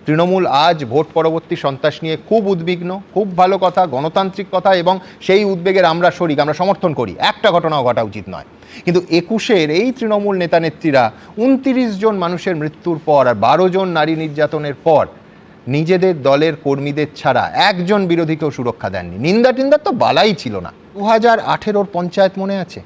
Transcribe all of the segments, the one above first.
তৃণমূল আজ ভোট পরবর্তী সন্ত্রাস নিয়ে খুব উদ্বিগ্ন, খুব ভালো কথা, গণতান্ত্রিক কথা, এবং সেই উদ্বেগের আমরা শরিক, আমরা সমর্থন করি। একটা ঘটনাও ঘটা উচিত নয়। কিন্তু 21-এর এই তৃণমূল নেতানেত্রীরা 29 জন মানুষের মৃত্যুর পর আর 12 জন নারী নির্যাতনের পর নিজেদের দলের কর্মীদের ছাড়া একজন বিরোধীকেও সুরক্ষা দেননি। নিন্দা টিন্দা তো বালাই ছিল না। 2018-র পঞ্চায়েত মনে আছে?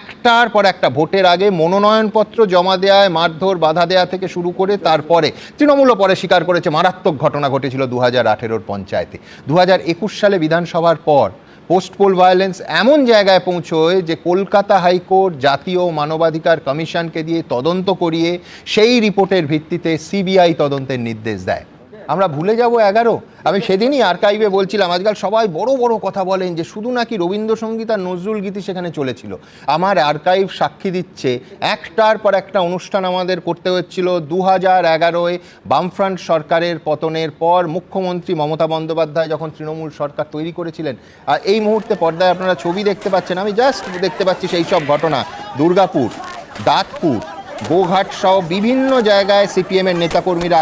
একটার পর একটা ভোটের আগে মনোনয়নপত্র জমা দেওয়ায় মারধর বাধা দেওয়া থেকে শুরু করে তারপরে তৃণমূলও পরে স্বীকার করেছে মারাত্মক ঘটনা ঘটেছিল 2018-র পঞ্চায়েতে। 2021 সালে বিধানসভার পর পোস্ট পোল ভায়োলেন্স এমন জায়গায় পৌঁছয় যে কলকাতা হাইকোর্ট জাতীয় মানবাধিকার কমিশনকে দিয়ে তদন্ত করিয়ে সেই রিপোর্টের ভিত্তিতে সিবিআই তদন্তের নির্দেশ দেয়। আমরা ভুলে যাব 11? আমি সেদিনই আর্কাইভে বলছিলাম, আজকাল সবাই বড় বড় কথা বলেন যে শুধু নাকি রবীন্দ্রসঙ্গীত আর নজরুল গীতি সেখানে চলেছিল। আমার আর্কাইভ সাক্ষী দিচ্ছে একটার পর একটা অনুষ্ঠান আমাদের করতে হচ্ছিল। 2011-এ বামফ্রন্ট সরকারের পতনের পর মুখ্যমন্ত্রী মমতা বন্দ্যোপাধ্যায় যখন তৃণমূল সরকার তৈরি করেছিলেন, আর এই মুহূর্তে পর্দায় আপনারা ছবি দেখতে পাচ্ছেন, আমি জাস্ট দেখতে পাচ্ছি সেই সব ঘটনা। দুর্গাপুর, দাঁতপুর, গোঘাট সহ বিভিন্ন জায়গায় সিপিএমের নেতাকর্মীরা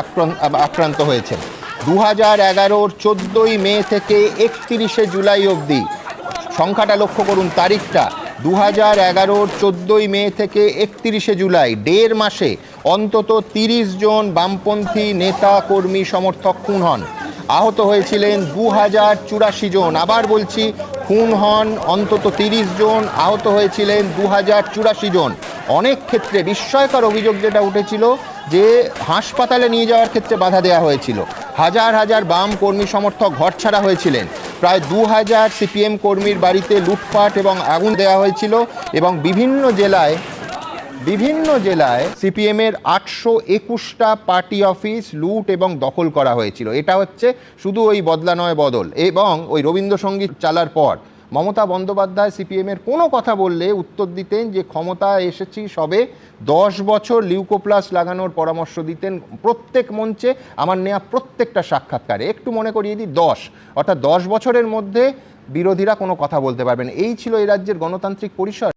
আক্রান্ত হয়েছেন। 2011-র 14ই মে থেকে 31শে জুলাই অবধি, সংখ্যাটা লক্ষ্য করুন, তারিখটা 2011-র 14ই মে থেকে 31শে জুলাই, 1.5 মাসে অন্তত 30 জন বামপন্থী নেতা কর্মী সমর্থক খুন হন। আহত হয়েছিলেন 2084 জন। আবার বলছি, খুন হন অন্তত 30 জন, আহত হয়েছিলেন 2084 জন। অনেক ক্ষেত্রে বিস্ময়কর অভিযোগ যেটা উঠেছিল যে হাসপাতালে নিয়ে যাওয়ার ক্ষেত্রে বাধা দেওয়া হয়েছিল। হাজার হাজার বাম কর্মী সমর্থক ঘরছাড়া হয়েছিলেন। প্রায় 2000 সিপিএম কর্মীর বাড়িতে লুটপাট এবং আগুন দেওয়া হয়েছিল, এবং বিভিন্ন জেলায় সিপিএমের 821টা পার্টি অফিস লুট এবং দখল করা হয়েছিল। এটা হচ্ছে শুধু ওই বদলা নয় বদল। এবং ওই রবীন্দ্রসঙ্গীত চালার পর মমতা বন্দ্যোপাধ্যায় সিপিএমের কোনো কথা বললে উত্তর দিতেন যে ক্ষমতায় এসেছি সবে 10 বছর, লিউকোপ্লাস লাগানোর পরামর্শ দিতেন প্রত্যেক মঞ্চে, আমার নেওয়া প্রত্যেকটা সাক্ষাৎকারে। একটু মনে করিয়ে দিই, 10, অর্থাৎ 10 বছরের মধ্যে বিরোধীরা কোনো কথা বলতে পারবেন। এই ছিল এই রাজ্যের গণতান্ত্রিক পরিসর।